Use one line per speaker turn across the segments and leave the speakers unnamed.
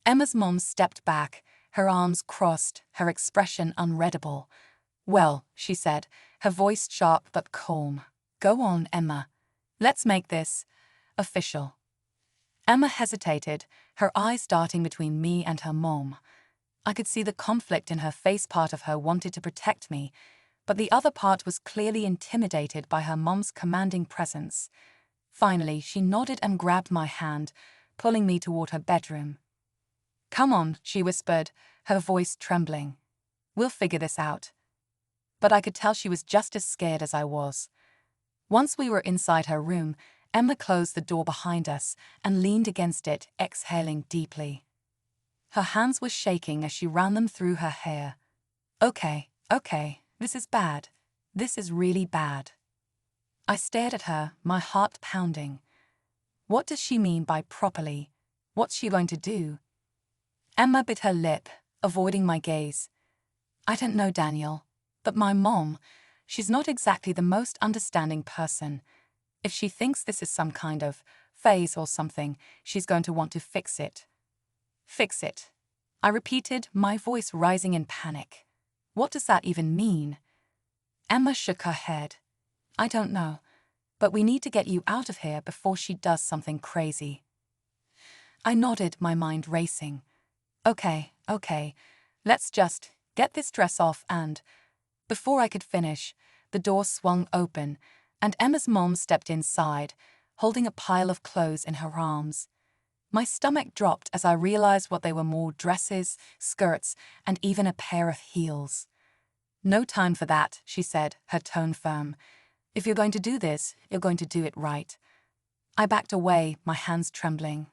Emma's mom stepped back, her arms crossed, her expression unreadable. "Well," she said, her voice sharp but calm. "Go on, Emma. Let's make this official." Emma hesitated, her eyes darting between me and her mom. I could see the conflict in her face. Part of her wanted to protect me, but the other part was clearly intimidated by her mom's commanding presence. Finally, she nodded and grabbed my hand, pulling me toward her bedroom. "Come on," she whispered, her voice trembling. "We'll figure this out." But I could tell she was just as scared as I was. Once we were inside her room, Emma closed the door behind us and leaned against it, exhaling deeply. Her hands were shaking as she ran them through her hair. Okay, this is bad. This is really bad." I stared at her, my heart pounding. What does she mean by properly? What's she going to do? Emma bit her lip, avoiding my gaze. "I don't know, Daniel, but my mom, she's not exactly the most understanding person. If she thinks this is some kind of phase or something, she's going to want to fix it." "Fix it," I repeated, my voice rising in panic. "What does that even mean?" Emma shook her head. "I don't know, but we need to get you out of here before she does something crazy." I nodded, my mind racing. Okay, let's just get this dress off and... Before I could finish, the door swung open, and Emma's mom stepped inside, holding a pile of clothes in her arms. My stomach dropped as I realized what they were: more dresses, skirts, and even a pair of heels. "No time for that," she said, her tone firm. "If you're going to do this, you're going to do it right." I backed away, my hands trembling.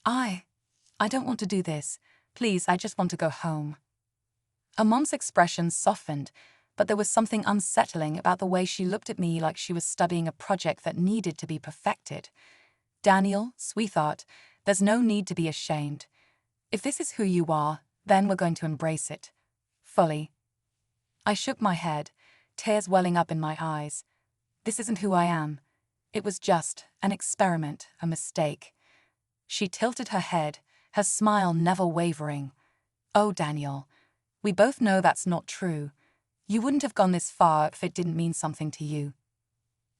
I don't want to do this. Please, I just want to go home." Her mom's expression softened, but there was something unsettling about the way she looked at me, like she was studying a project that needed to be perfected. "Daniel, sweetheart, there's no need to be ashamed. If this is who you are, then we're going to embrace it. Fully." I shook my head, tears welling up in my eyes. This isn't who I am. It was just an experiment, a mistake. She tilted her head, her smile never wavering. "Oh, Daniel, we both know that's not true. You wouldn't have gone this far if it didn't mean something to you."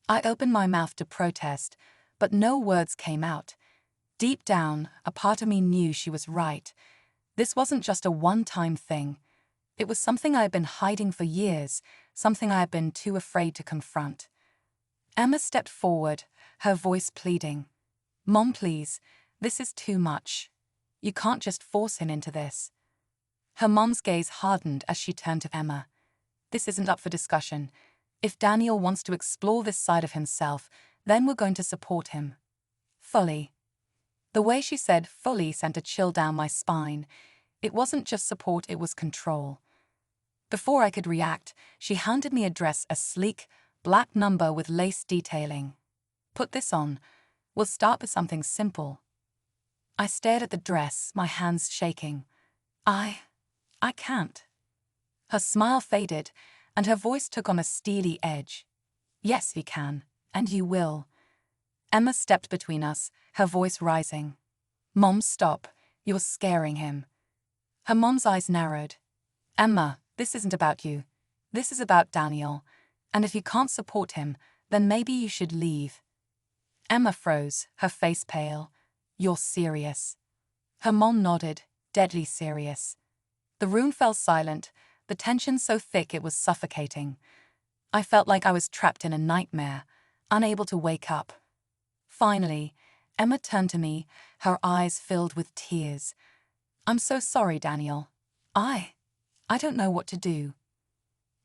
I opened my mouth to protest, but no words came out. Deep down, a part of me knew she was right. This wasn't just a one-time thing. It was something I had been hiding for years, something I had been too afraid to confront. Emma stepped forward, her voice pleading. "Mom, please, this is too much. You can't just force him into this." Her mom's gaze hardened as she turned to Emma. "This isn't up for discussion. If Daniel wants to explore this side of himself, then we're going to support him. Fully." The way she said fully sent a chill down my spine. It wasn't just support, it was control. Before I could react, she handed me a dress, a sleek, black number with lace detailing. "Put this on. We'll start with something simple." I stared at the dress, my hands shaking. I can't." Her smile faded, and her voice took on a steely edge. "Yes, you can, and you will." Emma stepped between us, her voice rising. "Mom, stop. You're scaring him." Her mom's eyes narrowed. "Emma, this isn't about you. This is about Daniel. And if you can't support him, then maybe you should leave." Emma froze, her face pale. "You're serious?" Her mom nodded, deadly serious. The room fell silent, the tension so thick it was suffocating. I felt like I was trapped in a nightmare, unable to wake up. Finally, Emma turned to me, her eyes filled with tears. "I'm so sorry, Daniel. I don't know what to do."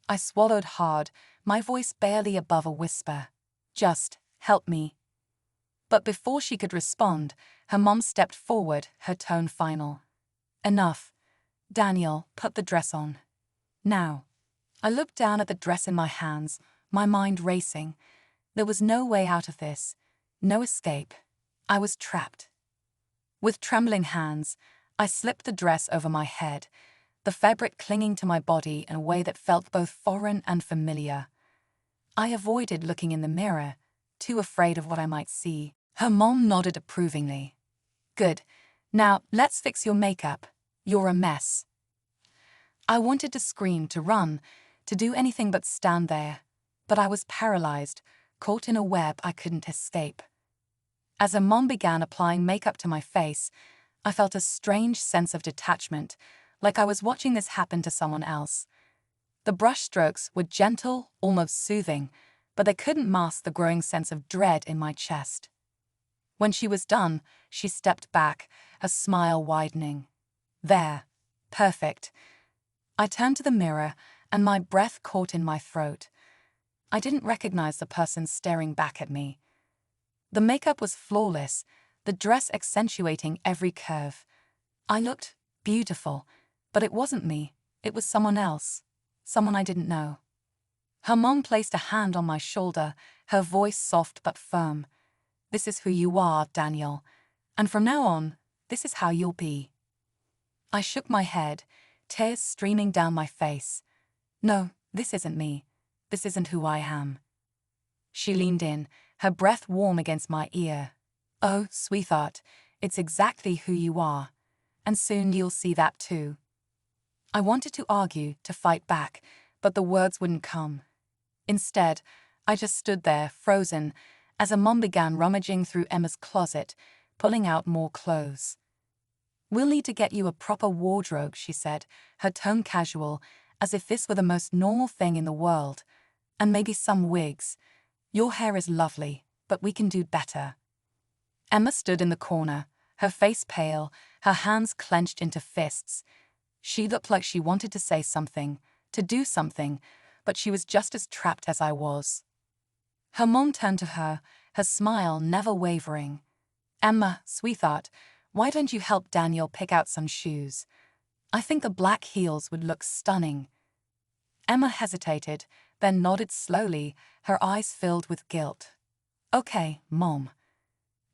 I swallowed hard, my voice barely above a whisper. "Just help me." But before she could respond, her mom stepped forward, her tone final. "Enough. Daniel, put the dress on. Now." I looked down at the dress in my hands, my mind racing. There was no way out of this, no escape. I was trapped. With trembling hands, I slipped the dress over my head, the fabric clinging to my body in a way that felt both foreign and familiar. I avoided looking in the mirror, too afraid of what I might see. Her mom nodded approvingly. "Good. Now, let's fix your makeup. You're a mess. I wanted to scream, to run, to do anything but stand there. But I was paralyzed, caught in a web I couldn't escape. As her mom began applying makeup to my face, I felt a strange sense of detachment, like I was watching this happen to someone else. The brush strokes were gentle, almost soothing, but they couldn't mask the growing sense of dread in my chest. When she was done, she stepped back, her smile widening. There. Perfect. I turned to the mirror, and my breath caught in my throat. I didn't recognize the person staring back at me. The makeup was flawless, the dress accentuating every curve. I looked beautiful, but it wasn't me. It was someone else, someone I didn't know. Her mom placed a hand on my shoulder, her voice soft but firm. "This is who you are, Daniel. And from now on, this is how you'll be." I shook my head, tears streaming down my face. "No, this isn't me. This isn't who I am." She leaned in, her breath warm against my ear. "Oh, sweetheart, it's exactly who you are. And soon you'll see that too." I wanted to argue, to fight back, but the words wouldn't come. Instead, I just stood there, frozen, as her mom began rummaging through Emma's closet, pulling out more clothes. "We'll need to get you a proper wardrobe," she said, her tone casual, as if this were the most normal thing in the world. "And maybe some wigs. Your hair is lovely, but we can do better." Emma stood in the corner, her face pale, her hands clenched into fists. She looked like she wanted to say something, to do something, but she was just as trapped as I was. Her mom turned to her, her smile never wavering. "Emma, sweetheart, why don't you help Daniel pick out some shoes? I think the black heels would look stunning." Emma hesitated, then nodded slowly, her eyes filled with guilt. "Okay, Mom."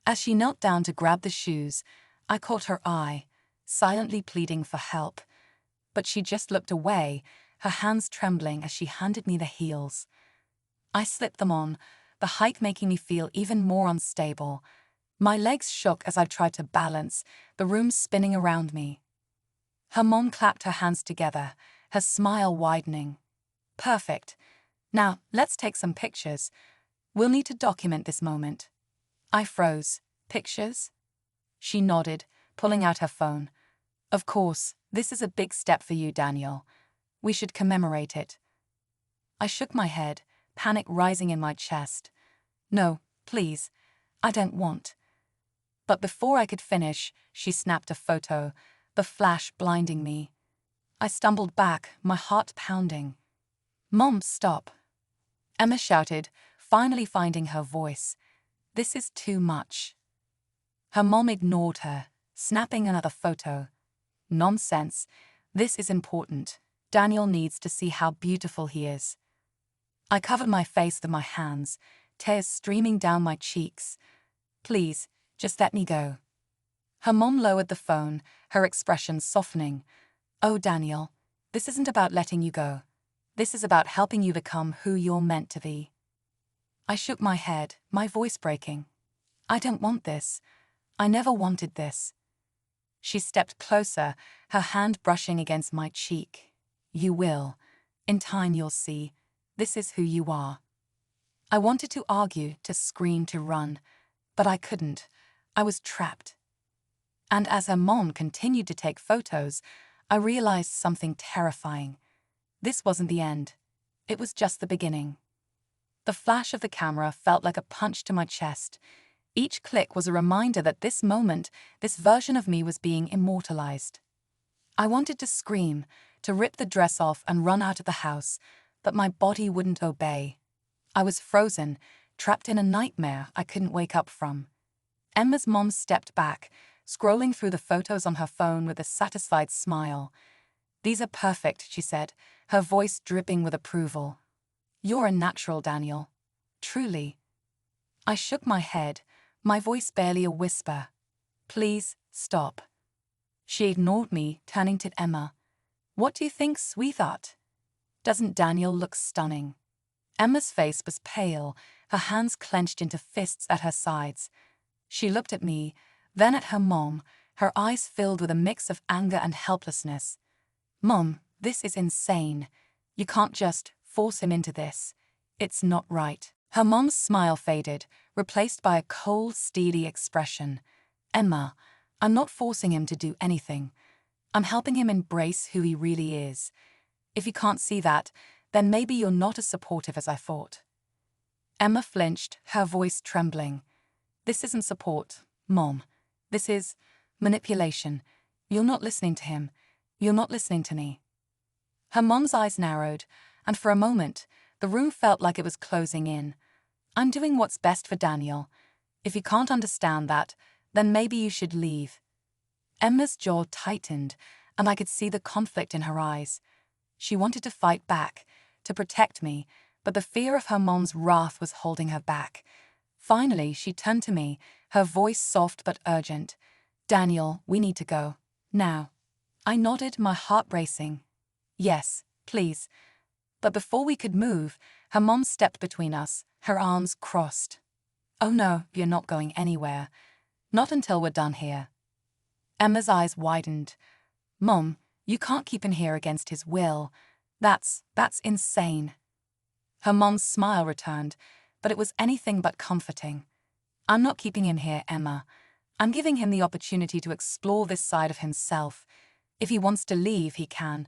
As she knelt down to grab the shoes, I caught her eye, silently pleading for help. But she just looked away, her hands trembling as she handed me the heels. I slipped them on, the height making me feel even more unstable. My legs shook as I tried to balance, the room spinning around me. Her mom clapped her hands together, her smile widening. "Perfect. Now, let's take some pictures. We'll need to document this moment." I froze. "Pictures?" She nodded, pulling out her phone. "Of course, this is a big step for you, Daniel. We should commemorate it." I shook my head, panic rising in my chest. "No, please. I don't want." But before I could finish, she snapped a photo, the flash blinding me. I stumbled back, my heart pounding. "Mom, stop." Emma shouted, finally finding her voice. "This is too much." Her mom ignored her, snapping another photo. "Nonsense. This is important. Daniel needs to see how beautiful he is." I covered my face with my hands, tears streaming down my cheeks. "Please, just let me go." Her mom lowered the phone, her expression softening. "Oh, Daniel, this isn't about letting you go. This is about helping you become who you're meant to be." I shook my head, my voice breaking. "I don't want this. I never wanted this." She stepped closer, her hand brushing against my cheek. "You will. In time you'll see. This is who you are." I wanted to argue, to scream, to run, but I couldn't. I was trapped. And as her mom continued to take photos, I realized something terrifying. This wasn't the end. It was just the beginning. The flash of the camera felt like a punch to my chest. Each click was a reminder that this moment, this version of me was being immortalized. I wanted to scream, to rip the dress off and run out of the house, but my body wouldn't obey. I was frozen, trapped in a nightmare I couldn't wake up from. Emma's mom stepped back, scrolling through the photos on her phone with a satisfied smile. "These are perfect," she said, her voice dripping with approval. "You're a natural, Daniel. Truly." I shook my head, my voice barely a whisper. "Please, stop." She ignored me, turning to Emma. "What do you think, sweetheart? Doesn't Daniel look stunning?" Emma's face was pale, her hands clenched into fists at her sides. She looked at me, then at her mom, her eyes filled with a mix of anger and helplessness. "Mom, this is insane. You can't just force him into this. It's not right." Her mom's smile faded, replaced by a cold, steely expression. "Emma, I'm not forcing him to do anything. I'm helping him embrace who he really is. If you can't see that, then maybe you're not as supportive as I thought." Emma flinched, her voice trembling. "This isn't support, Mom. This is manipulation. You're not listening to him. You're not listening to me." Her mom's eyes narrowed, and for a moment, the room felt like it was closing in. "I'm doing what's best for Daniel. If you can't understand that, then maybe you should leave." Emma's jaw tightened, and I could see the conflict in her eyes. She wanted to fight back, to protect me, but the fear of her mom's wrath was holding her back. Finally, she turned to me, her voice soft but urgent. "Daniel, we need to go. Now." I nodded, my heart racing. "Yes, please." But before we could move, her mom stepped between us, her arms crossed. "Oh no, you're not going anywhere. Not until we're done here." Emma's eyes widened. "Mom, you can't keep him here against his will. That's insane." Her mom's smile returned, but it was anything but comforting. "I'm not keeping him here, Emma. I'm giving him the opportunity to explore this side of himself. If he wants to leave, he can.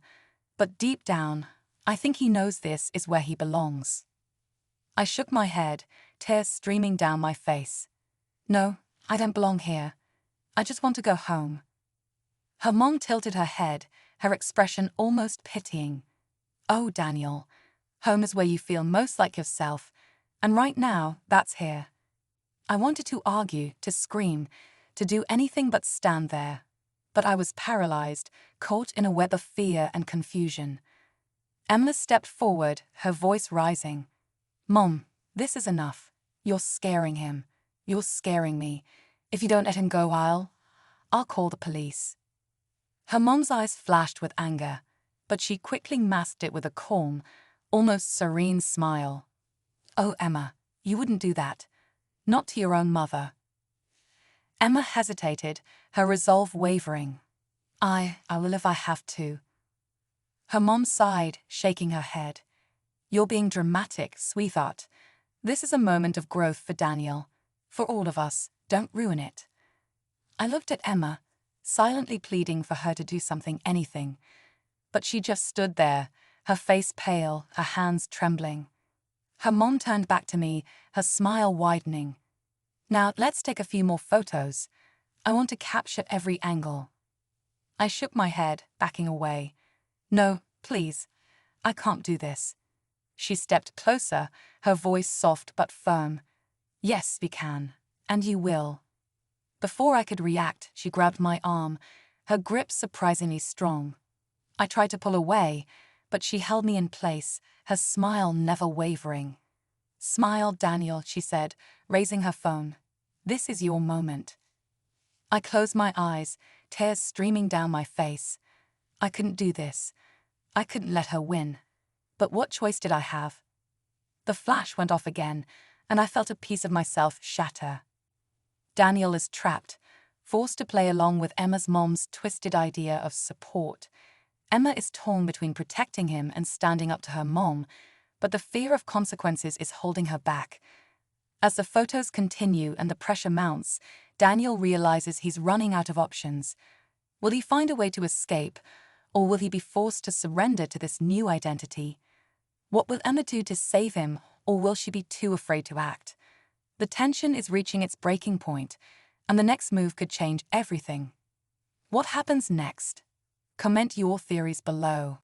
But deep down, I think he knows this is where he belongs." I shook my head, tears streaming down my face. "No, I don't belong here. I just want to go home." Her mom tilted her head, her expression almost pitying. "Oh, Daniel, home is where you feel most like yourself, and right now, that's here." I wanted to argue, to scream, to do anything but stand there. But I was paralyzed, caught in a web of fear and confusion. Emma stepped forward, her voice rising. "Mom, this is enough. You're scaring him. You're scaring me. If you don't let him go, I'll call the police." Her mom's eyes flashed with anger, but she quickly masked it with a calm, almost serene smile. "Oh, Emma, you wouldn't do that. Not to your own mother." Emma hesitated, her resolve wavering. I will if I have to." Her mom sighed, shaking her head. "You're being dramatic, sweetheart. This is a moment of growth for Daniel. For all of us, don't ruin it." I looked at Emma, silently pleading for her to do something, anything. But she just stood there, her face pale, her hands trembling. Her mom turned back to me, her smile widening. "Now, let's take a few more photos. I want to capture every angle." I shook my head, backing away. "No, please. I can't do this." She stepped closer, her voice soft but firm. "Yes, we can. And you will." Before I could react, she grabbed my arm, her grip surprisingly strong. I tried to pull away, but she held me in place, her smile never wavering. "Smile, Daniel," she said, raising her phone. "This is your moment." I closed my eyes, tears streaming down my face. I couldn't do this. I couldn't let her win. But what choice did I have? The flash went off again, and I felt a piece of myself shatter. Daniel is trapped, forced to play along with Emma's mom's twisted idea of support. Emma is torn between protecting him and standing up to her mom, but the fear of consequences is holding her back. As the photos continue and the pressure mounts, Daniel realizes he's running out of options. Will he find a way to escape, or will he be forced to surrender to this new identity? What will Emma do to save him, or will she be too afraid to act? The tension is reaching its breaking point, and the next move could change everything. What happens next? Comment your theories below.